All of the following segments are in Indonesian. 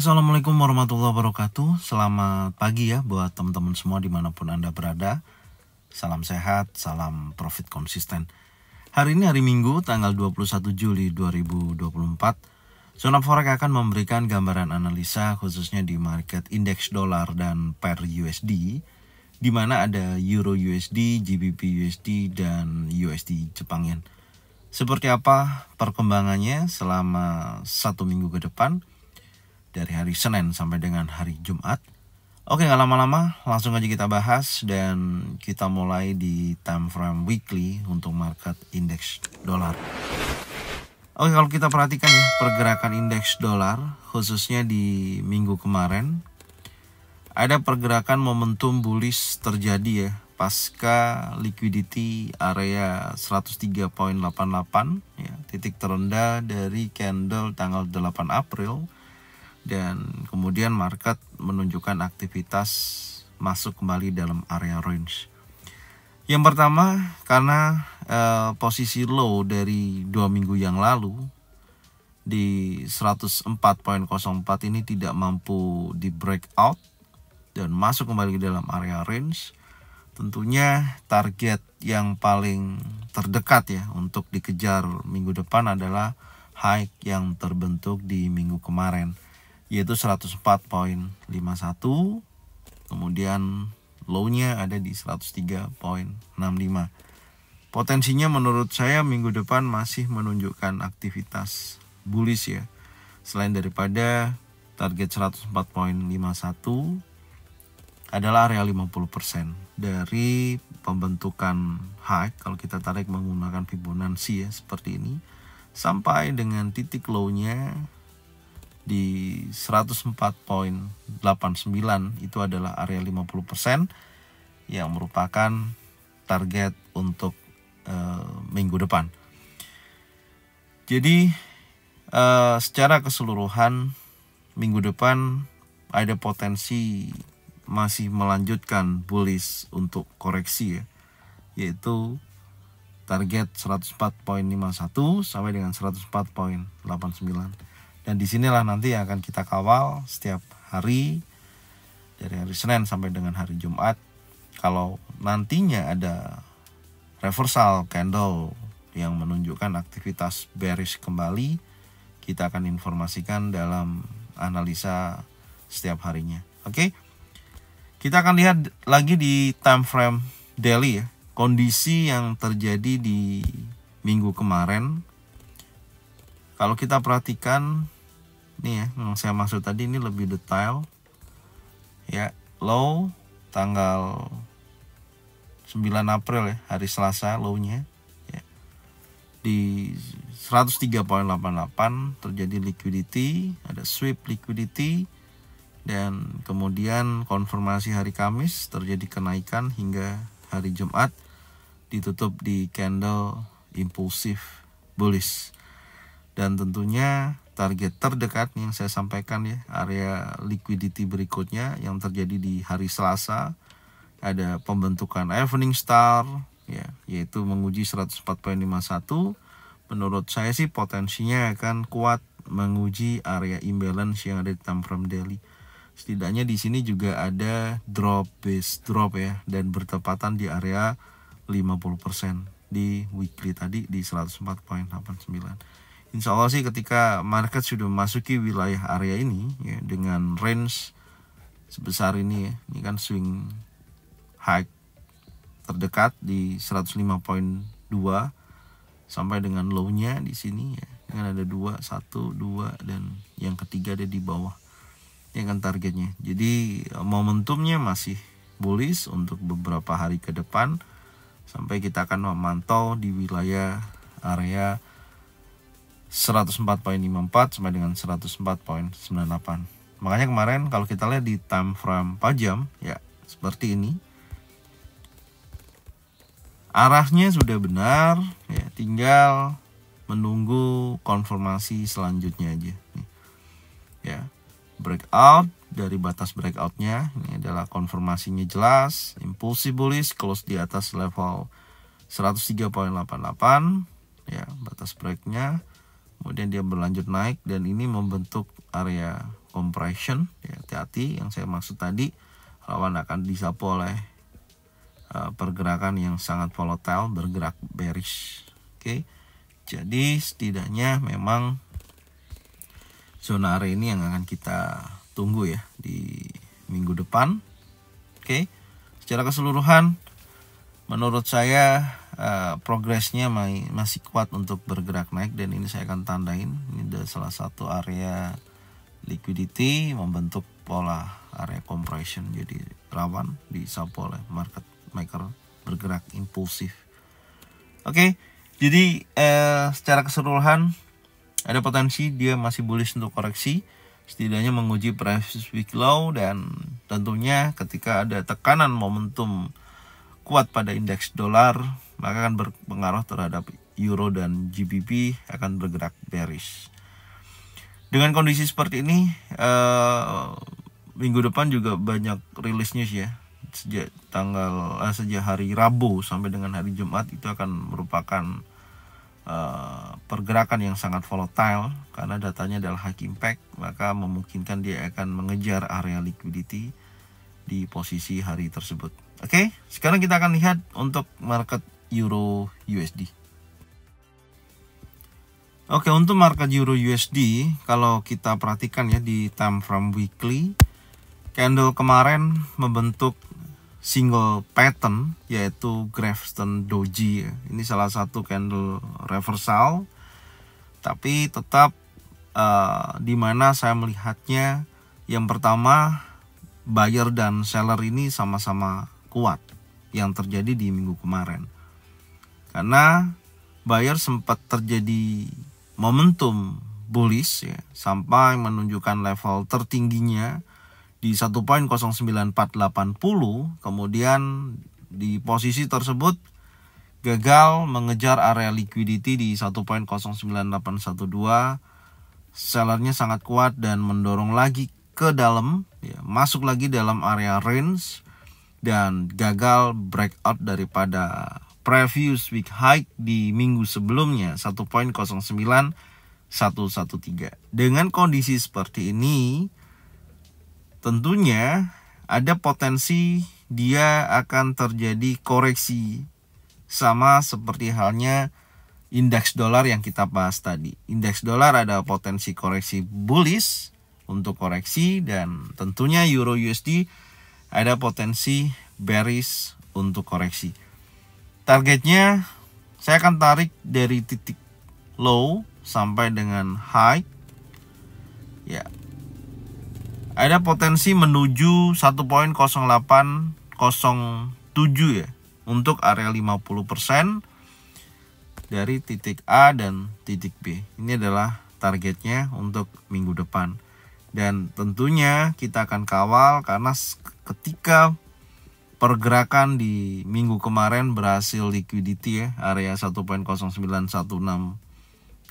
Assalamualaikum warahmatullahi wabarakatuh. Selamat pagi ya buat teman-teman semua dimanapun Anda berada. Salam sehat, salam profit konsisten. Hari ini hari Minggu tanggal 21 Juli 2024. Zona Forex akan memberikan gambaran analisa khususnya di market indeks dolar dan pair USD, di mana ada Euro USD, GBP USD, dan USD Jepang Yen. Seperti apa perkembangannya selama satu minggu ke depan dari hari Senin sampai dengan hari Jumat? Oke, gak lama-lama langsung aja kita bahas dan kita mulai di time frame weekly untuk market indeks dolar. Oke, kalau kita perhatikan ya, pergerakan indeks dolar khususnya di minggu kemarin ada pergerakan momentum bullish terjadi ya pasca liquidity area 103.88 ya, titik terendah dari candle tanggal 8 April, dan kemudian market menunjukkan aktivitas masuk kembali dalam area range. Yang pertama karena posisi low dari 2 minggu yang lalu di 104.04 ini tidak mampu di breakout dan masuk kembali ke dalam area range. Tentunya target yang paling terdekat ya untuk dikejar minggu depan adalah high yang terbentuk di minggu kemarin, yaitu 104.51, kemudian low-nya ada di 103.65. Potensinya menurut saya minggu depan masih menunjukkan aktivitas bullish ya. Selain daripada target 104.51 adalah area 50% dari pembentukan high kalau kita tarik menggunakan Fibonacci ya seperti ini, sampai dengan titik low-nya di 104.89 itu adalah area 50% yang merupakan target untuk minggu depan. Jadi secara keseluruhan minggu depan ada potensi masih melanjutkan bullish untuk koreksi ya, yaitu target 104.51 sampai dengan 104.89. Dan disinilah nanti yang akan kita kawal setiap hari dari hari Senin sampai dengan hari Jumat. Kalau nantinya ada reversal candle yang menunjukkan aktivitas bearish kembali, kita akan informasikan dalam analisa setiap harinya. Oke, kita akan lihat lagi di time frame daily ya, kondisi yang terjadi di minggu kemarin. Kalau kita perhatikan nih ya, yang saya maksud tadi ini lebih detail ya. Low tanggal 9 April ya, hari Selasa low-nya ya, di 103.88 terjadi liquidity, ada sweep liquidity, dan kemudian konfirmasi hari Kamis terjadi kenaikan hingga hari Jumat ditutup di candle impulsif bullish. Dan tentunya target terdekat yang saya sampaikan ya, area liquidity berikutnya yang terjadi di hari Selasa ada pembentukan evening star ya, yaitu menguji 104.51. Menurut saya sih potensinya akan kuat menguji area imbalance yang ada di time frame daily. Setidaknya di sini juga ada drop base drop ya, dan bertepatan di area 50% di weekly tadi di 104.89. Insya Allah sih ketika market sudah memasuki wilayah area ini ya, dengan range sebesar ini ya, ini kan swing high terdekat di 105.2 sampai dengan low-nya di sini ya, dengan ada 2, 1, 2, dan yang ketiga ada di bawah. Ini kan targetnya. Jadi momentumnya masih bullish untuk beberapa hari ke depan sampai kita akan memantau di wilayah area 104.54 sampai dengan 104.98. Makanya kemarin kalau kita lihat di time frame 4 jam ya seperti ini, arahnya sudah benar ya, tinggal menunggu konfirmasi selanjutnya aja nih. Ya, breakout dari batas breakoutnya ini adalah konfirmasinya jelas, impulsif bullish close di atas level 103.88 ya, batas breaknya. Kemudian dia berlanjut naik dan ini membentuk area compression ya, hati-hati yang saya maksud tadi, lawan akan disapu oleh pergerakan yang sangat volatile, bergerak bearish. Oke. Jadi setidaknya memang zona area ini yang akan kita tunggu ya di minggu depan. Oke. Secara keseluruhan menurut saya progresnya masih kuat untuk bergerak naik, dan ini saya akan tandain. Ini ada salah satu area liquidity membentuk pola area compression, jadi rawan disapu oleh market maker bergerak impulsif. Oke, jadi secara keseluruhan ada potensi dia masih bullish untuk koreksi, setidaknya menguji previous week low, dan tentunya ketika ada tekanan momentum kuat pada indeks dolar maka akan berpengaruh terhadap euro dan GBP akan bergerak bearish. Dengan kondisi seperti ini minggu depan juga banyak rilis news ya. Sejak hari Rabu sampai dengan hari Jumat itu akan merupakan pergerakan yang sangat volatile karena datanya adalah high impact, maka memungkinkan dia akan mengejar area liquidity di posisi hari tersebut. Oke, sekarang kita akan lihat untuk market Euro USD. Oke, untuk market Euro USD kalau kita perhatikan ya di time frame weekly, candle kemarin membentuk single pattern yaitu Gravestone Doji ya. Ini salah satu candle reversal, tapi tetap di mana saya melihatnya yang pertama buyer dan seller ini sama-sama kuat yang terjadi di minggu kemarin, karena buyer sempat terjadi momentum bullish ya, sampai menunjukkan level tertingginya di 1.09480, kemudian di posisi tersebut gagal mengejar area liquidity di 1.09812. Sellernya sangat kuat dan mendorong lagi ke dalam ya, masuk lagi dalam area range dan gagal breakout daripada previous week high di minggu sebelumnya 1.09113. Dengan kondisi seperti ini tentunya ada potensi dia akan terjadi koreksi, sama seperti halnya indeks dolar yang kita bahas tadi. Indeks dolar ada potensi koreksi bullish untuk koreksi, dan tentunya Euro USD ada potensi bearish untuk koreksi. Targetnya saya akan tarik dari titik low sampai dengan high ya. Ada potensi menuju 1.0807 ya untuk area 50% dari titik A dan titik B. Ini adalah targetnya untuk minggu depan. Dan tentunya kita akan kawal karena ketika pergerakan di minggu kemarin berhasil liquidity ya, area 1.0916,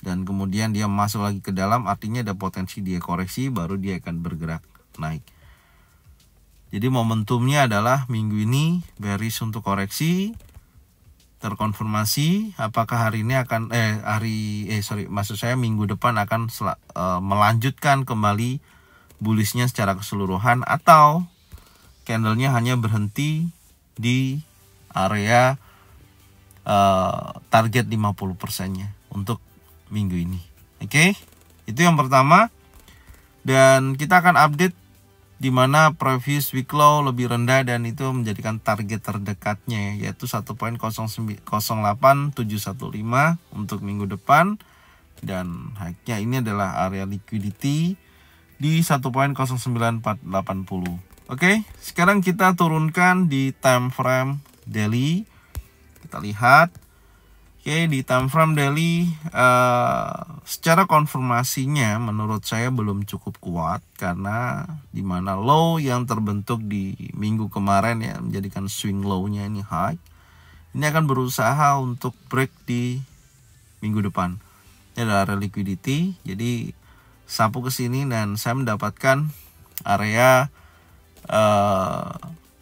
dan kemudian dia masuk lagi ke dalam, artinya ada potensi dia koreksi baru dia akan bergerak naik. Jadi momentumnya adalah minggu ini bearish untuk koreksi, terkonfirmasi apakah hari ini akan minggu depan akan melanjutkan kembali bullishnya secara keseluruhan, atau candlenya hanya berhenti di area target 50%-nya untuk minggu ini. Oke, itu yang pertama. Dan kita akan update di mana previous week low lebih rendah dan itu menjadikan target terdekatnya yaitu 1.08715 untuk minggu depan, dan high-nya ini adalah area liquidity di 1.09480. Oke, sekarang kita turunkan di time frame daily. Kita lihat. Oke, di time frame daily secara konfirmasinya menurut saya belum cukup kuat, karena dimana low yang terbentuk di minggu kemarin ya menjadikan swing low-nya ini high. Ini akan berusaha untuk break di minggu depan. Ini adalah area liquidity, jadi sapu ke sini dan saya mendapatkan area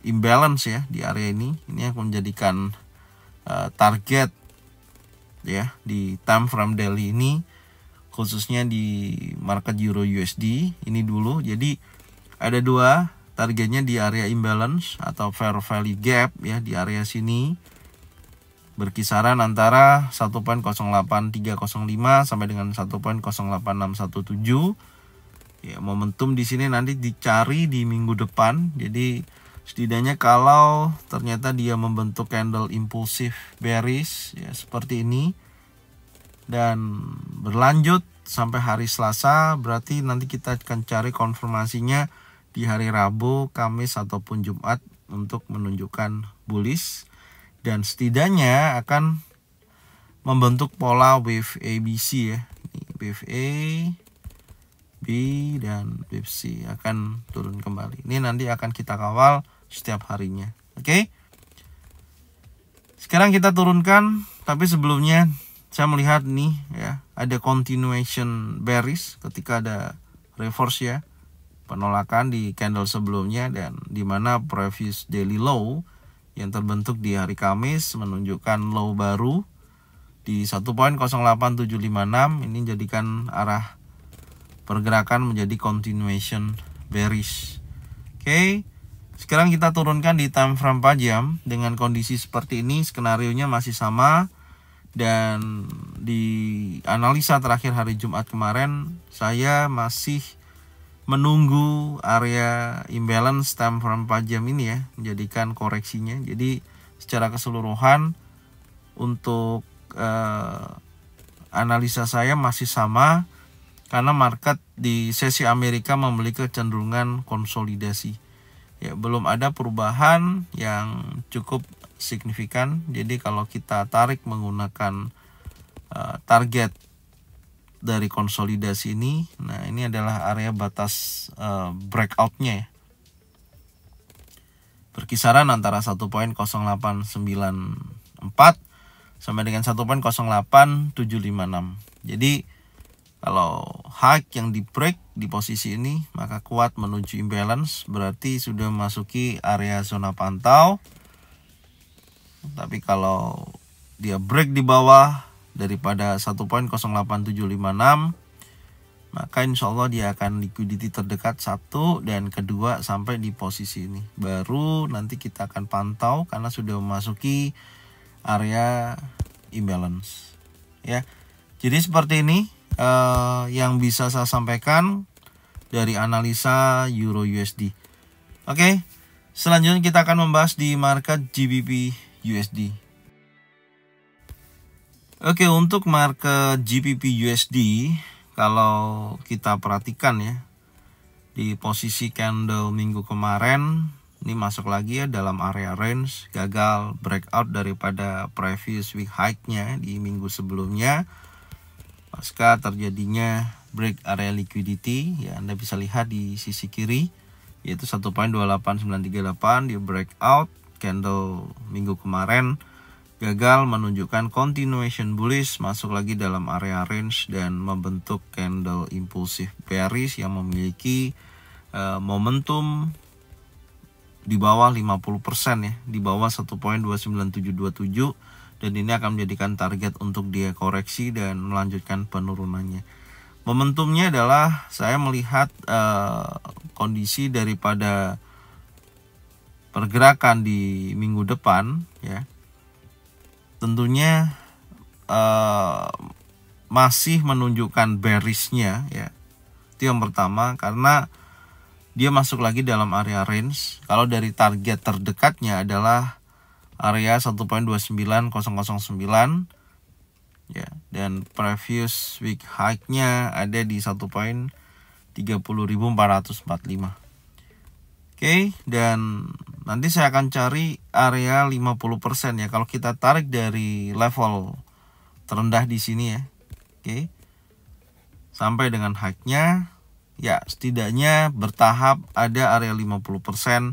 imbalance ya di area ini. Ini akan menjadikan target ya di time frame daily ini khususnya di market Euro USD ini dulu. Jadi ada dua targetnya di area imbalance atau fair value gap ya, di area sini berkisaran antara 1.08305 sampai dengan 1.08617. Ya, momentum di sini nanti dicari di minggu depan. Jadi setidaknya kalau ternyata dia membentuk candle impulsif bearish ya seperti ini dan berlanjut sampai hari Selasa, berarti nanti kita akan cari konfirmasinya di hari Rabu, Kamis ataupun Jumat untuk menunjukkan bullish, dan setidaknya akan membentuk pola wave ABC ya. Wave A, B, dan wave C akan turun kembali. Ini nanti akan kita kawal setiap harinya. Oke. Sekarang kita turunkan, tapi sebelumnya saya melihat nih ya, ada continuation bearish ketika ada reverse ya, penolakan di candle sebelumnya, dan dimana previous daily low yang terbentuk di hari Kamis menunjukkan low baru di 1.08756. Ini jadikan arah pergerakan menjadi continuation bearish. Oke, sekarang kita turunkan di time frame 4 jam dengan kondisi seperti ini. Skenarionya masih sama, dan di analisa terakhir hari Jumat kemarin saya masih menunggu area imbalance time frame 4 jam ini ya, menjadikan koreksinya. Jadi secara keseluruhan untuk analisa saya masih sama, karena market di sesi Amerika memiliki kecenderungan konsolidasi. Ya, belum ada perubahan yang cukup signifikan. Jadi kalau kita tarik menggunakan target dari konsolidasi ini, nah ini adalah area batas breakoutnya ya, berkisaran antara 1.0894 sampai dengan 1.08756. Jadi kalau high yang di break di posisi ini, maka kuat menuju imbalance, berarti sudah memasuki area zona pantau. Tapi kalau dia break di bawah daripada 1.08756, maka insya Allah dia akan liquidity terdekat satu, dan kedua sampai di posisi ini. Baru nanti kita akan pantau karena sudah memasuki area imbalance ya. Jadi seperti ini yang bisa saya sampaikan dari analisa Euro USD. Oke, selanjutnya kita akan membahas di market GBP USD. Oke, untuk market GBP USD, kalau kita perhatikan ya, di posisi candle minggu kemarin ini masuk lagi ya dalam area range, gagal breakout daripada previous week high-nya di minggu sebelumnya. Pasca terjadinya break area liquidity ya, Anda bisa lihat di sisi kiri yaitu 1.28938, di breakout candle minggu kemarin gagal menunjukkan continuation bullish, masuk lagi dalam area range dan membentuk candle impulsif bearish yang memiliki momentum di bawah 50% ya, di bawah 1.29727, dan ini akan menjadikan target untuk dia koreksi dan melanjutkan penurunannya. Momentumnya adalah saya melihat kondisi daripada pergerakan di minggu depan ya, tentunya masih menunjukkan bearishnya ya. Itu yang pertama, karena dia masuk lagi dalam area range. Kalau dari target terdekatnya adalah area 1.29009 ya, dan previous week high-nya ada di 1.30445. Oke, dan nanti saya akan cari area 50% ya. Kalau kita tarik dari level terendah di sini ya, oke, sampai dengan high-nya ya, setidaknya bertahap ada area 50%,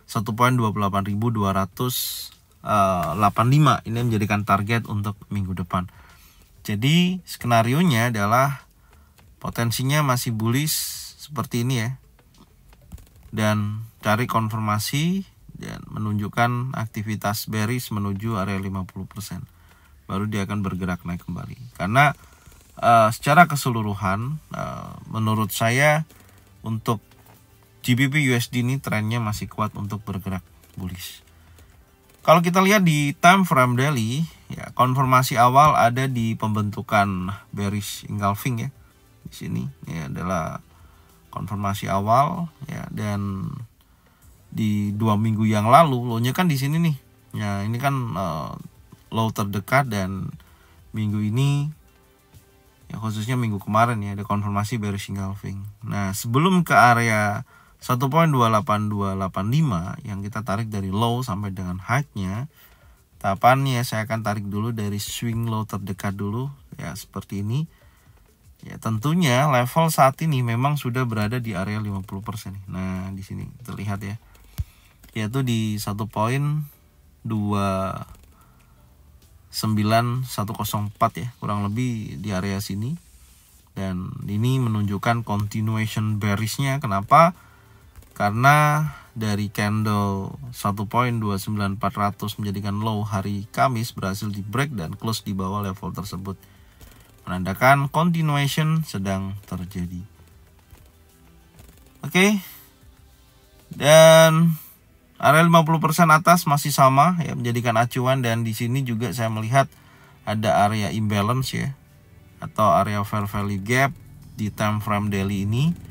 1.28285. Ini menjadikan target untuk minggu depan. Jadi skenarionya adalah potensinya masih bullish seperti ini ya, dan cari konfirmasi dan menunjukkan aktivitas bearish menuju area 50%, baru dia akan bergerak naik kembali. Karena secara keseluruhan menurut saya untuk GBP USD ini trennya masih kuat untuk bergerak bullish. Kalau kita lihat di time frame daily, ya konfirmasi awal ada di pembentukan bearish engulfing ya. Di sini ya adalah konfirmasi awal ya, dan di 2 minggu yang lalu low-nya kan di sini nih. Ya, ini kan low terdekat, dan minggu ini ya khususnya minggu kemarin ya ada konfirmasi bearish engulfing. Nah, sebelum ke area 1.28285 yang kita tarik dari low sampai dengan high-nya, tahapannya saya akan tarik dulu dari swing low terdekat dulu ya, seperti ini. Ya, tentunya level saat ini memang sudah berada di area 50% nih. Nah, di sini terlihat ya, yaitu di 1.29104 ya, kurang lebih di area sini. Dan ini menunjukkan continuation bearish-nya. Kenapa? Karena dari candle 1.29400 menjadikan low hari Kamis berhasil di break dan close di bawah level tersebut, menandakan continuation sedang terjadi. Oke. Dan area 50% atas masih sama ya, menjadikan acuan, dan di sini juga saya melihat ada area imbalance ya, atau area fair value gap di time frame daily ini.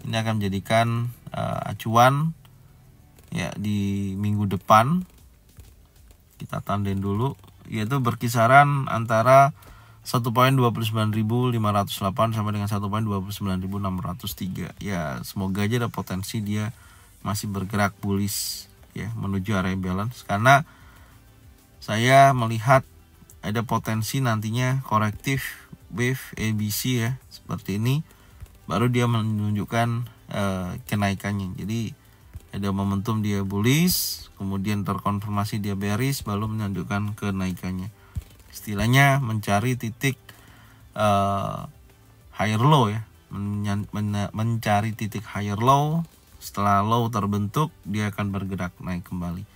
Ini akan menjadikan acuan ya di minggu depan. Kita tandain dulu, yaitu berkisaran antara 1.29508 sampai dengan 1.29603 ya. Semoga aja ada potensi dia masih bergerak bullish ya menuju area balance, karena saya melihat ada potensi nantinya korektif wave ABC ya, seperti ini baru dia menunjukkan kenaikannya. Jadi ada momentum dia bullish, kemudian terkonfirmasi dia bearish, baru menunjukkan kenaikannya. Istilahnya mencari titik higher low ya, mencari titik higher low. Setelah low terbentuk, dia akan bergerak naik kembali.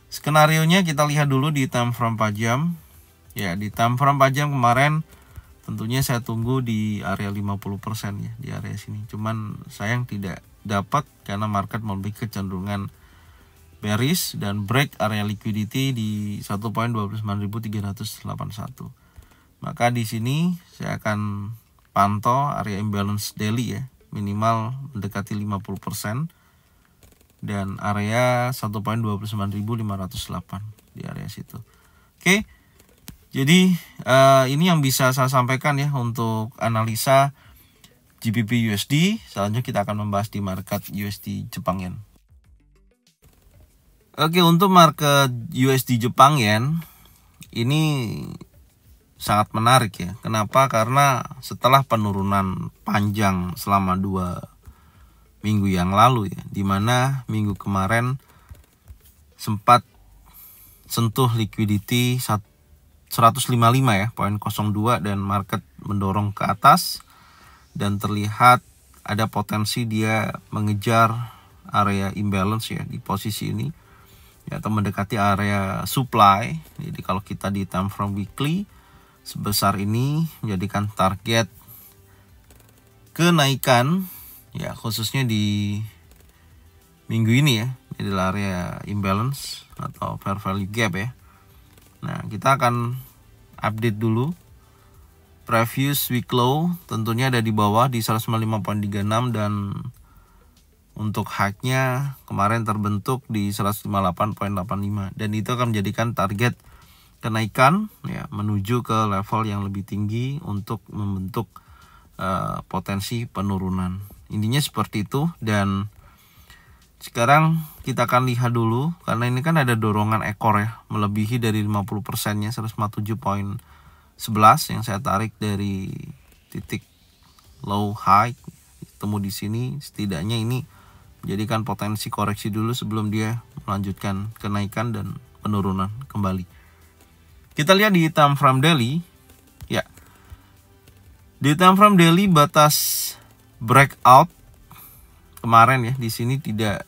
Skenarionya kita lihat dulu di time frame 4 jam. Ya, di time frame 4 jam kemarin tentunya saya tunggu di area 50% ya, di area sini. Cuman sayang tidak dapat karena market memiliki kecenderungan bearish dan break area liquidity di 1.29381. Maka di sini saya akan pantau area imbalance daily ya, minimal mendekati 50%, dan area 1.29508 di area situ. Oke. Jadi ini yang bisa saya sampaikan ya untuk analisa GBP USD. Selanjutnya kita akan membahas di market USD Jepang Yen. Oke, untuk market USD Jepang Yen ini sangat menarik ya. Kenapa? Karena setelah penurunan panjang selama 2 minggu yang lalu ya, dimana minggu kemarin sempat sentuh liquidity 155 ya, 0.02, dan market mendorong ke atas, dan terlihat ada potensi dia mengejar area imbalance ya di posisi ini ya, atau mendekati area supply. Jadi kalau kita di time frame weekly sebesar ini menjadikan target kenaikan ya, khususnya di minggu ini ya, adalah area imbalance atau fair value gap ya. Nah, kita akan update dulu previous week low, tentunya ada di bawah di 195.36, dan untuk high-nya kemarin terbentuk di 158.85, dan itu akan menjadikan target kenaikan ya menuju ke level yang lebih tinggi untuk membentuk potensi penurunan. Intinya seperti itu. Dan sekarang kita akan lihat dulu, karena ini kan ada dorongan ekor ya, melebihi dari 50%-nya 157.11 yang saya tarik dari titik low high temu di sini. Setidaknya ini menjadikan potensi koreksi dulu sebelum dia melanjutkan kenaikan dan penurunan kembali. Kita lihat di time frame daily ya. Di time frame daily batas breakout kemarin ya, di sini tidak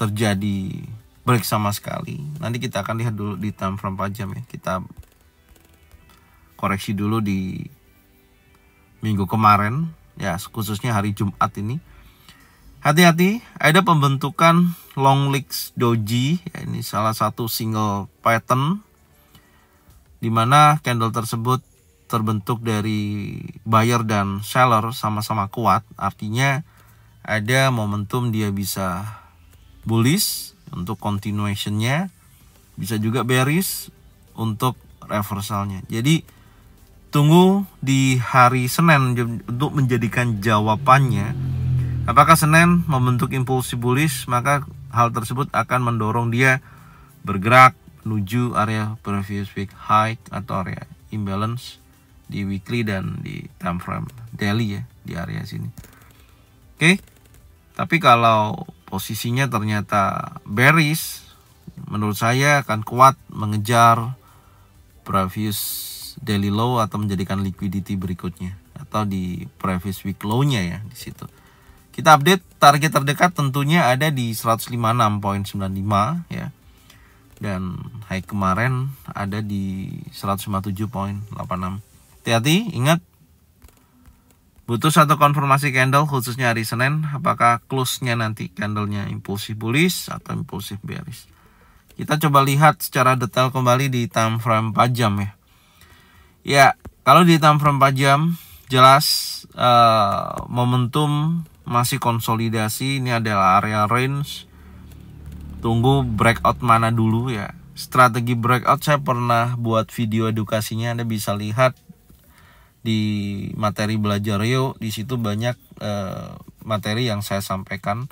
terjadi break sama sekali. Nanti kita akan lihat dulu di time frame 4 jam ya. Kita koreksi dulu di minggu kemarin ya, khususnya hari Jumat ini. Hati-hati, ada pembentukan long legs doji ya, ini salah satu single pattern di mana candle tersebut terbentuk dari buyer dan seller sama-sama kuat. Artinya ada momentum dia bisa bullish untuk continuationnya, bisa juga bearish untuk reversalnya. Jadi tunggu di hari Senin untuk menjadikan jawabannya. Apakah Senin membentuk impulsi bullish, maka hal tersebut akan mendorong dia bergerak menuju area previous week high atau area imbalance di weekly dan di time frame daily ya, di area sini. Oke. Tapi kalau posisinya ternyata bearish, menurut saya akan kuat mengejar previous daily low atau menjadikan liquidity berikutnya atau di previous week low-nya ya di situ. Kita update target terdekat tentunya ada di 156.95 ya. Dan high kemarin ada di 157.86. Hati-hati, ingat butuh satu konfirmasi candle khususnya hari Senin, apakah close-nya nanti candlenya impulsif bullish atau impulsif bearish. Kita coba lihat secara detail kembali di time frame 4 jam ya. Ya, kalau di time frame 4 jam jelas momentum masih konsolidasi. Ini adalah area range. Tunggu breakout mana dulu ya. Strategi breakout saya pernah buat video edukasinya, Anda bisa lihat di materi belajar Rio. Di situ banyak materi yang saya sampaikan.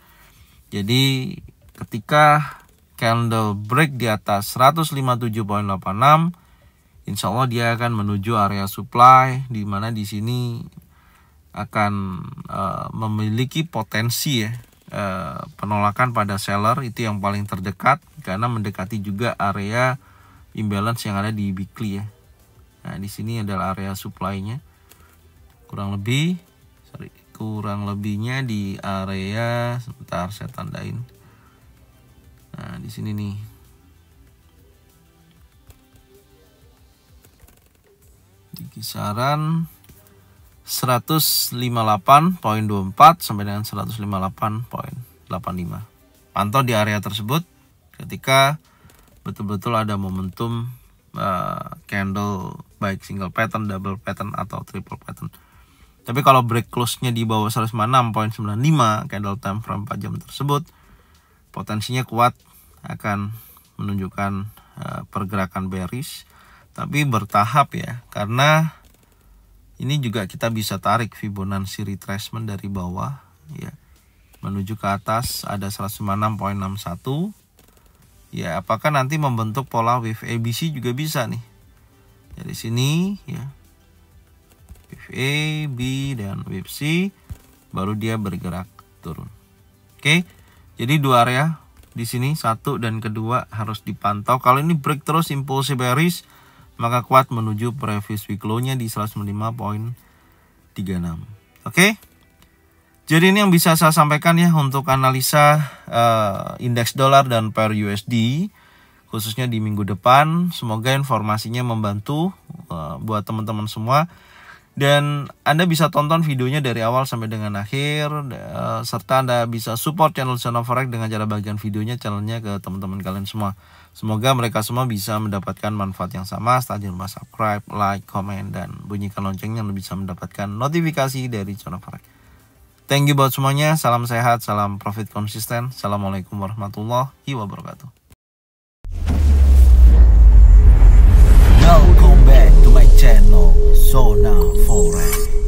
Jadi ketika candle break di atas 157.86, insya Allah dia akan menuju area supply, di mana di sini akan memiliki potensi ya penolakan pada seller, itu yang paling terdekat karena mendekati juga area imbalance yang ada di weekly ya. Nah, di sini adalah area supply-nya. Kurang lebihnya di area, sebentar saya tandain. Nah, di sini nih. Di kisaran 158.24 sampai dengan 158.85. Pantau di area tersebut ketika betul-betul ada momentum candle baik single pattern, double pattern atau triple pattern. Tapi kalau break close-nya di bawah 156.95 candle time frame 4 jam tersebut, potensinya kuat akan menunjukkan pergerakan bearish, tapi bertahap ya, karena ini juga kita bisa tarik Fibonacci retracement dari bawah ya menuju ke atas ada 156.61. Ya, apakah nanti membentuk pola wave ABC juga bisa nih. Dari sini ya. Wave A, B dan wave C, baru dia bergerak turun. Oke. Jadi dua area di sini, satu dan kedua harus dipantau. Kalau ini break terus impulse bearish, maka kuat menuju previous week low-nya di 105.36. Oke. Jadi ini yang bisa saya sampaikan ya untuk analisa indeks dolar dan pair USD khususnya di minggu depan. Semoga informasinya membantu buat teman-teman semua. Dan Anda bisa tonton videonya dari awal sampai dengan akhir, serta Anda bisa support channel Zona Forex dengan cara bagian videonya channelnya ke teman-teman kalian semua. Semoga mereka semua bisa mendapatkan manfaat yang sama. Jangan lupa subscribe, like, komen, dan bunyikan loncengnya untuk bisa mendapatkan notifikasi dari Zona Forex. Thank you buat semuanya. Salam sehat, salam profit konsisten. Assalamualaikum warahmatullahi wabarakatuh. Welcome back to my channel Zona Forex.